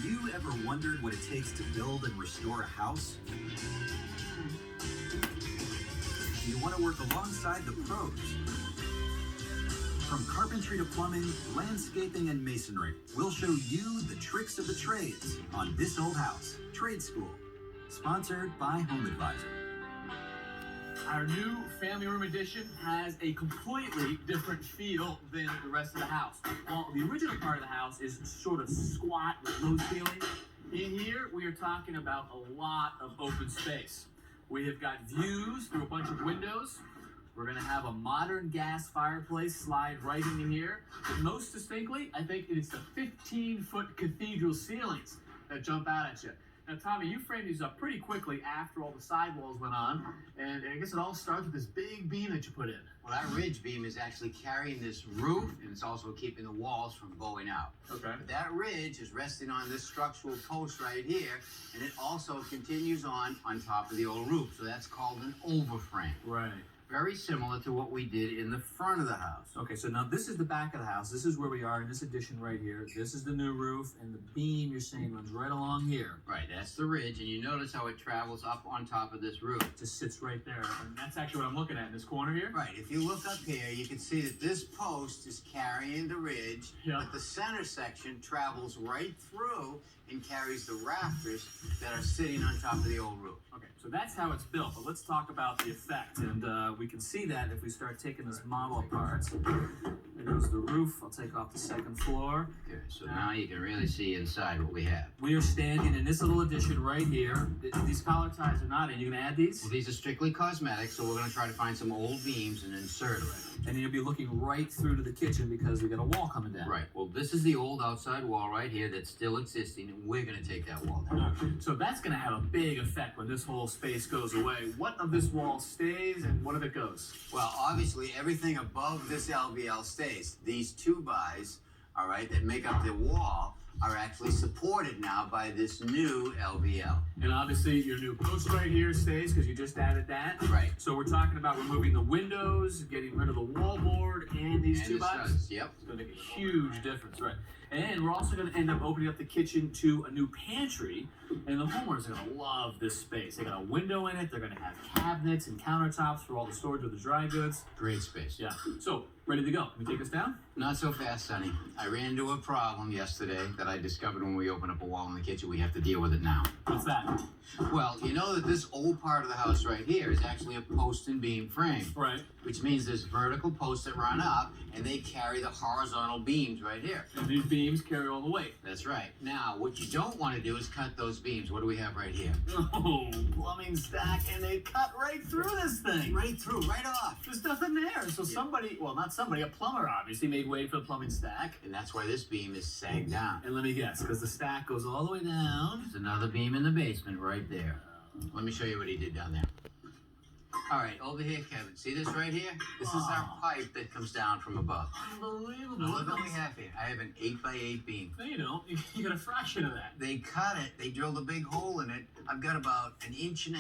you ever wondered what it takes to build and restore a house? Do you want to work alongside the pros? From carpentry to plumbing, landscaping, and masonry, we'll show you the tricks of the trades on This Old House Trade School, sponsored by Home Advisor. Our new family room addition has a completely different feel than the rest of the house. While the original part of the house is sort of squat with low ceilings, in here we are talking about a lot of open space. We have got views through a bunch of windows. We're going to have a modern gas fireplace slide right in here. But most distinctly, I think it's the 15-foot cathedral ceilings that jump out at you. Now, Tommy, you framed these up pretty quickly after all the sidewalls went on, and I guess it all starts with this big beam that you put in. Well, that ridge beam is actually carrying this roof, and it's also keeping the walls from bowing out. Okay. But that ridge is resting on this structural post right here, and it also continues on top of the old roof. So that's called an overframe. Right. Very similar to what we did in the front of the house. Okay, so now this is the back of the house. This is where we are in this addition right here. This is the new roof, and the beam you're seeing runs right along here. Right, that's the ridge, and you notice how it travels up on top of this roof. It just sits right there, and that's actually what I'm looking at in this corner here. Right, if you look up here, you can see that this post is carrying the ridge, but the center section travels right through and carries the rafters that are sitting on top of the old roof. Okay, so that's how it's built, but let's talk about the effect, and we can see that if we start taking this model apart. There goes the roof. I'll take off the second floor. Okay, so now you can really see inside what we have. We are standing in this little addition right here. These collar ties are not in. You gonna add these? Well, these are strictly cosmetic, so we're gonna try to find some old beams and insert them. And you'll be looking right through to the kitchen because we got a wall coming down. Right, well, this is the old outside wall right here that's still existing, and we're gonna take that wall down. So that's gonna have a big effect when this whole space goes away. What of this wall stays and what of it goes? Well, obviously, everything above this LVL stays. These 2x, all right, that make up the wall are actually supported now by this new LVL. And obviously, your new post right here stays because you just added that. Right. So we're talking about removing the windows, getting rid of the wallboard, and these 2x. Yep. It's going to make a huge difference, right? And we're also going to end up opening up the kitchen to a new pantry, and the homeowners are going to love this space. They got a window in it. They're going to have cabinets and countertops for all the storage of the dry goods. Great space. Yeah. So, ready to go. Can we take us down? Not so fast, Sonny. I ran into a problem yesterday that I discovered when we opened up a wall in the kitchen. We have to deal with it now. What's that? Well, you know that this old part of the house right here is actually a post and beam frame. Right. Which means there's vertical posts that run up, and they carry the horizontal beams right here. And these beams carry all the weight. That's right. Now, what you don't want to do is cut those beams. What do we have right here? Oh, plumbing stack, and they cut right through this thing. Right through, right off. There's nothing there. So somebody, well, not somebody, a plumber obviously made way for the plumbing stack. And that's why this beam is sagged down. And let me guess, because the stack goes all the way down. There's another beam in the basement right there. Let me show you what he did down there. All right, over here, Kevin. See this right here? This is our pipe that comes down from above. Unbelievable. Now look what we have here. I have an 8x8 beam. No, you don't. You got a fraction of that. They cut it. They drilled a big hole in it. I've got about 1.5 inches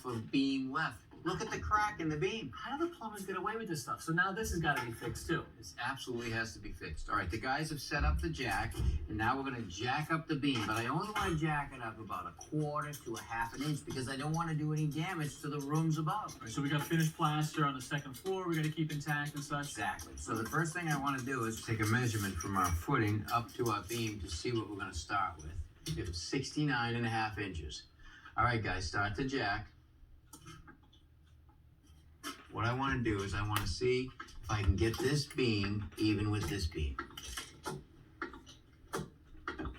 of beam left. Look at the crack in the beam. How do the plumbers get away with this stuff? So now this has got to be fixed too. This absolutely has to be fixed. All right, the guys have set up the jack, and now we're going to jack up the beam. But I only want to jack it up about 1/4 to 1/2 inch because I don't want to do any damage to the rooms above. Right, so we got finished plaster on the second floor. We got to keep intact and such. Exactly. So the first thing I want to do is take a measurement from our footing up to our beam to see what we're going to start with. It's 69.5 inches. All right, guys, start the jack. What I want to do is I want to see if I can get this beam even with this beam.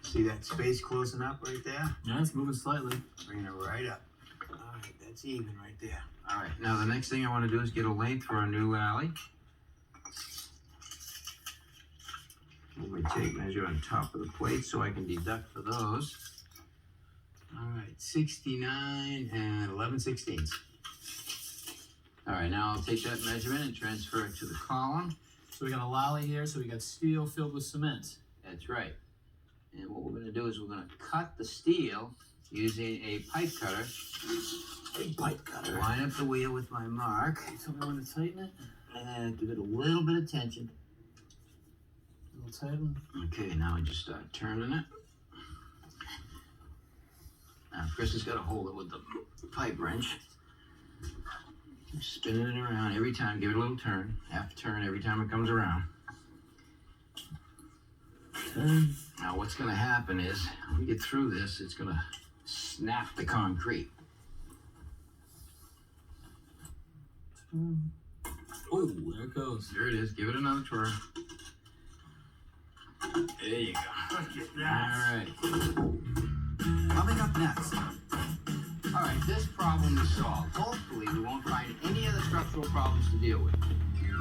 See that space closing up right there? Yeah, it's moving slightly. Bring it right up. All right, that's even right there. All right, now the next thing I want to do is get a length for our new alley. Move my tape measure on top of the plate so I can deduct for those. All right, 69 and 11/16. All right, now I'll take that measurement and transfer it to the column. So we got a lolly here, so we got steel filled with cement. That's right. And what we're going to do is we're going to cut the steel using a pipe cutter. A pipe cutter. Line up the wheel with my mark. Tell me when to tighten it. And give it a little bit of tension. A little tighten. Okay, now I just start turning it. around. Chris has got to hold it with the pipe wrench. Spinning it around every time. Give it a little turn. Half turn every time it comes around. Now what's going to happen is, when we get through this, it's going to snap the concrete. Oh, there it goes. There it is. Give it another twirl. There you go. Look at that. All right. Coming up next, All right, this problem is solved. Hopefully, we won't find any other structural problems to deal with.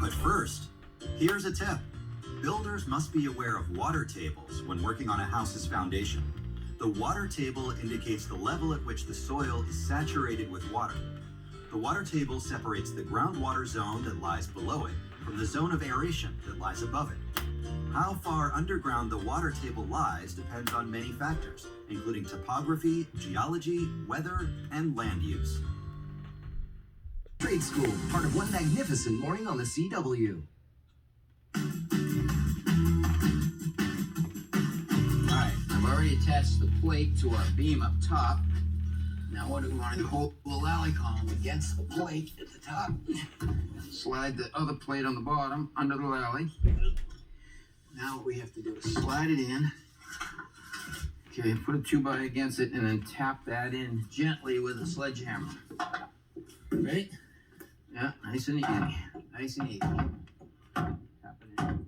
but first, here's a tip. Builders must be aware of water tables when working on a house's foundation. The water table indicates the level at which the soil is saturated with water. The water table separates the groundwater zone that lies below it from the zone of aeration that lies above it. How far underground the water table lies depends on many factors, including topography, geology, weather, and land use. Trade School, part of one magnificent morning on the CW. All right, I've already attached the plate to our beam up top. Now what do we want to do? Hold the lally column against the plate at the top. Slide the other plate on the bottom under the lally. Now what we have to do is slide it in. Okay, put a 2x against it and then tap that in gently with a sledgehammer. Right? Yeah, nice and easy. Nice and easy. Tap it in.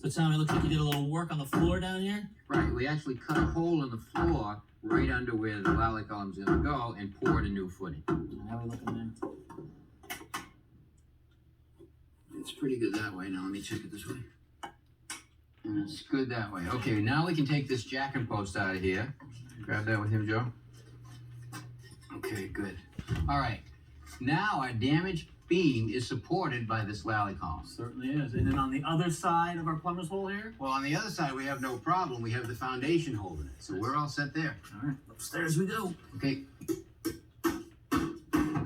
So Tom, it looks like you did a little work on the floor down here. Right, we actually cut a hole in the floor right under where the lally column's gonna go and poured a new footing. How are we looking there? It's pretty good that way. Now let me check it this way. And it's good that way. Okay, now we can take this jacking post out of here. Grab that with him, Joe. Okay, good. All right. Now our damaged beam is supported by this lally column. Certainly is. And then on the other side of our plumber's hole here? Well, on the other side, we have no problem. We have the foundation holding it. So we're all set there. All right, upstairs we go. Okay.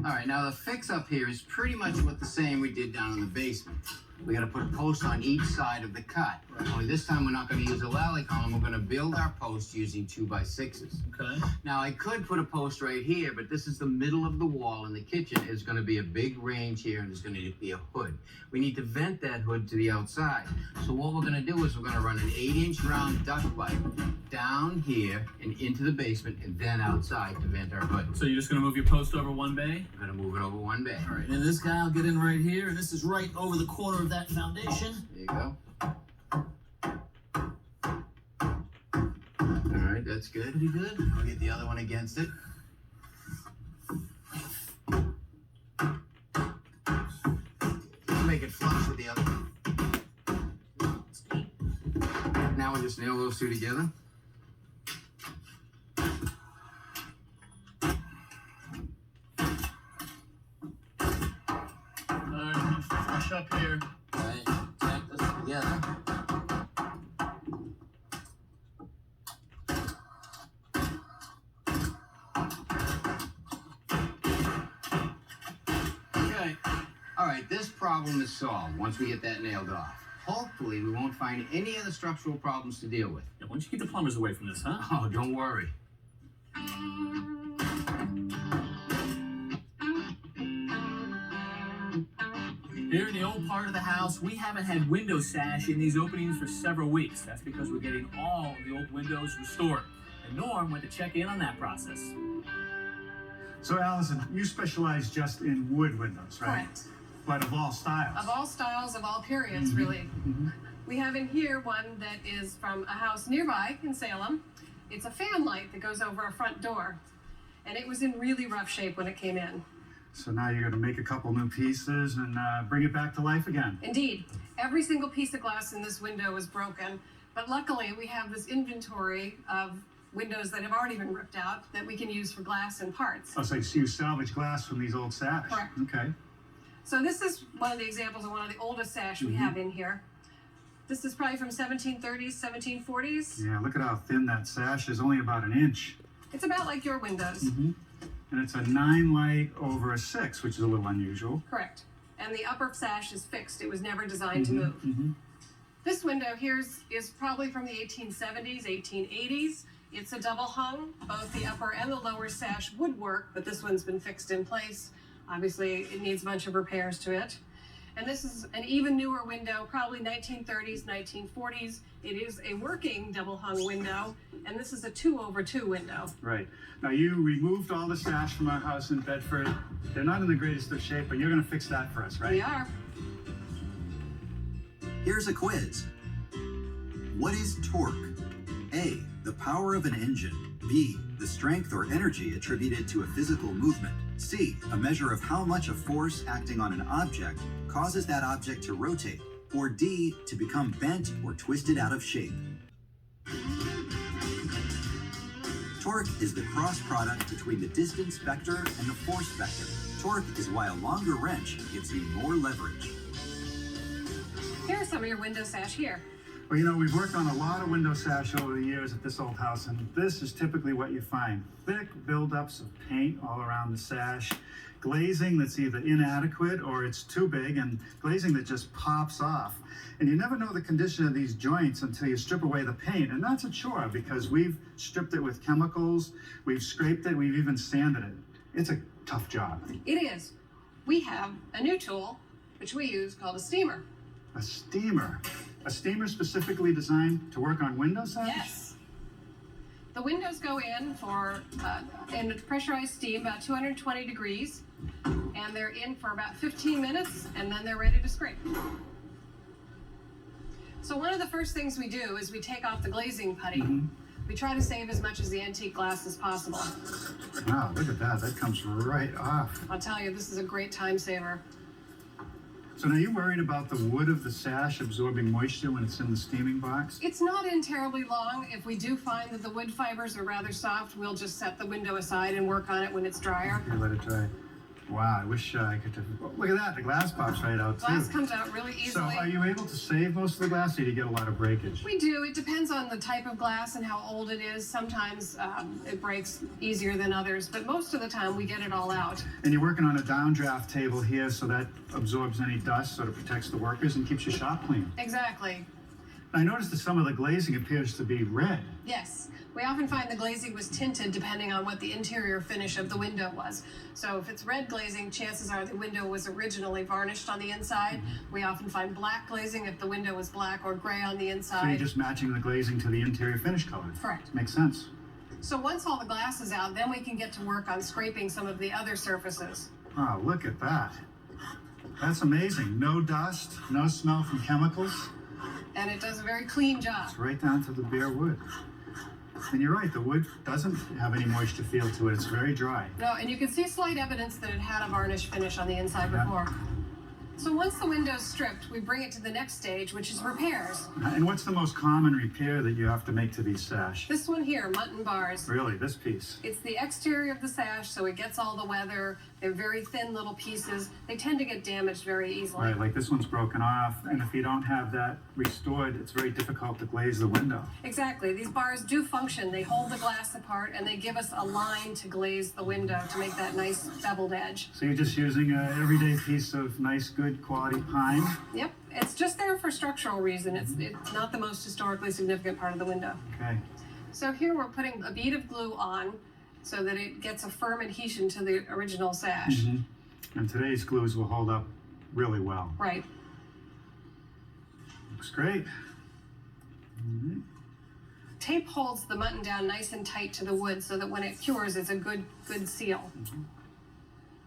All right, now the fix up here is pretty much what the same we did down in the basement. We got to put a post on each side of the cut. Only this time we're not going to use a lally column. We're going to build our post using 2x6s. Okay. Now I could put a post right here, but this is the middle of the wall in the kitchen. There's going to be a big range here and there's going to be a hood. We need to vent that hood to the outside. So what we're going to do is we're going to run an 8-inch round duct pipe down here and into the basement and then outside to vent our hood. So you're just gonna move your post over one bay? We're going to move it over one bay. All right, and this guy will get in right here, and this is right over the corner of that foundation. There you go. All right, that's good. Pretty good. We'll get the other one against it. Make it flush with the other one. That's good. Now we'll just nail those two together. All right, flush up here. All right, tack this together. Okay. All right, this problem is solved once we get that nailed off. Hopefully, we won't find any other structural problems to deal with. Yeah, why don't you keep the plumbers away from this, huh? Oh, don't worry. Here in the old part of the house, we haven't had window sash in these openings for several weeks. That's because we're getting all of the old windows restored. And Norm went to check in on that process. So, Allison, you specialize just in wood windows, right? Correct. But of all styles. Of all styles, of all periods, really. We have in here one that is from a house nearby in Salem. It's a fan light that goes over a front door. And it was in really rough shape when it came in. So now you're going to make a couple new pieces and bring it back to life again. Indeed, every single piece of glass in this window is broken. But luckily, we have this inventory of windows that have already been ripped out that we can use for glass and parts. Oh, so you salvage glass from these old sash? Correct. Okay. So this is one of the examples of one of the oldest sash we have in here. This is probably from 1730s, 1740s. Yeah, look at how thin that sash is, only about an inch. It's about like your windows. And it's a 9 light over a 6, which is a little unusual. Correct. And the upper sash is fixed. It was never designed to move. This window here is probably from the 1870s, 1880s. It's a double hung, both the upper and the lower sash would work, but this one's been fixed in place. Obviously, it needs a bunch of repairs to it. And this is an even newer window, probably 1930s, 1940s. It is a working double hung window, and this is a 2/2 window. Right. Now, you removed all the sash from our house in Bedford. They're not in the greatest of shape, but you're going to fix that for us, right? We are. Here's a quiz. What is torque? A, the power of an engine. B, the strength or energy attributed to a physical movement. C, a measure of how much a force acting on an object causes that object to rotate. Or D, to become bent or twisted out of shape. Torque is the cross product between the distance vector and the force vector. Torque is why a longer wrench gives you more leverage. Here are some of your window sash here. Well, you know, we've worked on a lot of window sash over the years at this old house, and this is typically what you find. Thick buildups of paint all around the sash, glazing that's either inadequate or it's too big, and glazing that just pops off. And you never know the condition of these joints until you strip away the paint, and that's a chore because we've stripped it with chemicals, we've scraped it, we've even sanded it. It's a tough job. It is. We have a new tool, which we use, called a steamer. A steamer. A steamer specifically designed to work on window sash? Yes. The windows go in for in pressurized steam about 220 degrees, and they're in for about 15 minutes, and then they're ready to scrape. So one of the first things we do is we take off the glazing putty. We try to save as much of the antique glass as possible. Wow, look at that. That comes right off. I'll tell you, this is a great time saver. So now you're worried about the wood of the sash absorbing moisture when it's in the steaming box? It's not in terribly long. If we do find that the wood fibers are rather soft, we'll just set the window aside and work on it when it's drier. Here, let it dry. Wow, I wish I could have... Look at that, the glass pops right out too. Glass comes out really easily. So are you able to save most of the glass, or do you get a lot of breakage? We do. It depends on the type of glass and how old it is. Sometimes it breaks easier than others, but most of the time we get it all out. And you're working on a downdraft table here, so that absorbs any dust, sort of protects the workers and keeps your shop clean. Exactly. I noticed that some of the glazing appears to be red. Yes. We often find the glazing was tinted depending on what the interior finish of the window was. So if it's red glazing, chances are the window was originally varnished on the inside. We often find black glazing if the window was black or gray on the inside. So you're just matching the glazing to the interior finish color. Correct. Makes sense. So once all the glass is out, then we can get to work on scraping some of the other surfaces. Oh, look at that. That's amazing. No dust, no smell from chemicals. And it does a very clean job. It's right down to the bare wood. And you're right, the wood doesn't have any moisture feel to it. It's very dry. No, and you can see slight evidence that it had a varnish finish on the inside Yeah. before. So once the window's stripped, we bring it to the next stage, which is repairs. And what's the most common repair that you have to make to these sash? This one here, mutton bars. Really, this piece? It's the exterior of the sash, so it gets all the weather. They're very thin little pieces. They tend to get damaged very easily. Right, like this one's broken off, and if you don't have that restored, it's very difficult to glaze the window. Exactly. These bars do function. They hold the glass apart, and they give us a line to glaze the window to make that nice beveled edge. So you're just using an everyday piece of nice, good quality pine? Yep. It's just there for structural reason. It's not the most historically significant part of the window. Okay. So here we're putting a bead of glue on so that it gets a firm adhesion to the original sash. And today's glues will hold up really well. Right. Looks great. Tape holds the mutton down nice and tight to the wood so that when it cures, it's a good seal.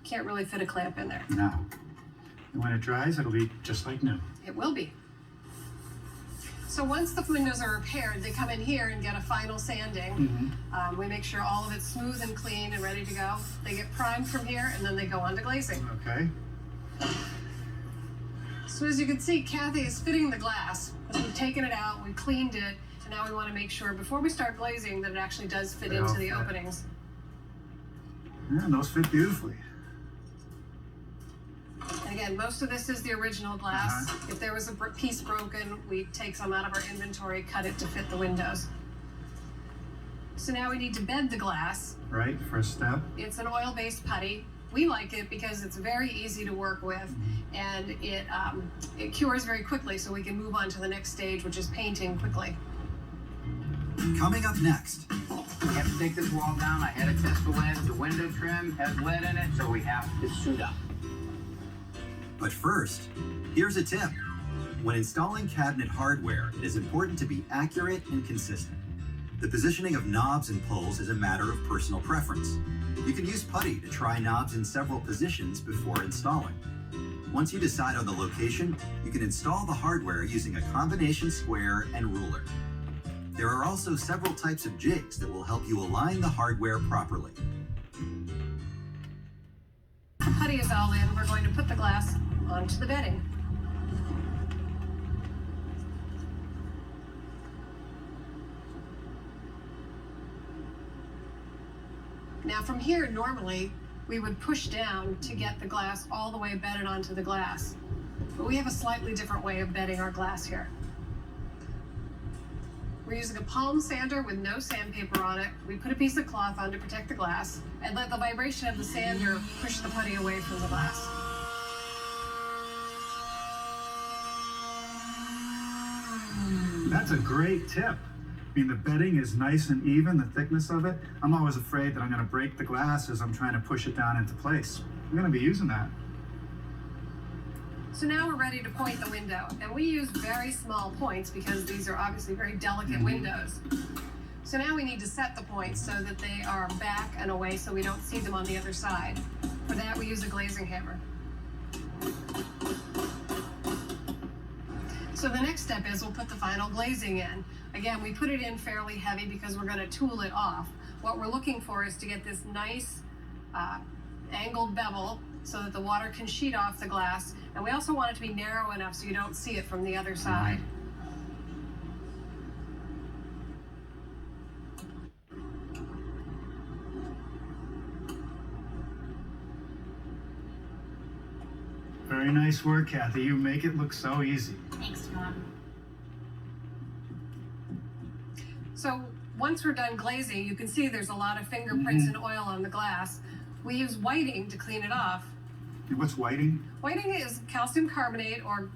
Can't really fit a clamp in there. No. And when it dries, it'll be just like new. It will be. So once the windows are repaired, they come in here and get a final sanding. We make sure all of it's smooth and clean and ready to go. They get primed from here, and then they go on to glazing. Okay. So as you can see, Kathy is fitting the glass. We've taken it out, we've cleaned it, and now we want to make sure before we start glazing that it actually does fit They into all the fit. openings. Yeah, those fit beautifully. And again, most of this is the original glass. If there was a piece broken, we take some out of our inventory, cut it to fit the windows. So now we need to bed the glass. Right, first step. It's an oil-based putty. We like it because it's very easy to work with, and it cures very quickly, so we can move on to the next stage, which is painting quickly. Coming up next, We have to take this wall down. I had to test the lead. The window trim has lead in it, so we have to suit up. But first, here's a tip. When installing cabinet hardware, it is important to be accurate and consistent. The positioning of knobs and pulls is a matter of personal preference. You can use putty to try knobs in several positions before installing. Once you decide on the location, you can install the hardware using a combination square and ruler. There are also several types of jigs that will help you align the hardware properly. The putty is all in. We're going to put the glass onto the bedding. Now from here, normally, we would push down to get the glass all the way bedded onto the glass. But we have a slightly different way of bedding our glass here. We're using a palm sander with no sandpaper on it. We put a piece of cloth on to protect the glass and let the vibration of the sander push the putty away from the glass. That's a great tip. I mean, the bedding is nice and even, the thickness of it. I'm always afraid that I'm going to break the glass as I'm trying to push it down into place. I'm going to be using that. So now we're ready to point the window, and we use very small points because these are obviously very delicate windows. So now we need to set the points so that they are back and away so we don't see them on the other side. For that, we use a glazing hammer. So the next step is we'll put the final glazing in. Again, we put it in fairly heavy because we're going to tool it off. What we're looking for is to get this nice angled bevel so that the water can sheet off the glass. And we also want it to be narrow enough so you don't see it from the other side. Very nice work, Kathy. You make it look so easy. Thanks, Mom. So once we're done glazing, you can see there's a lot of fingerprints and oil on the glass. We use whiting to clean it off. And what's whiting? Whiting is calcium carbonate or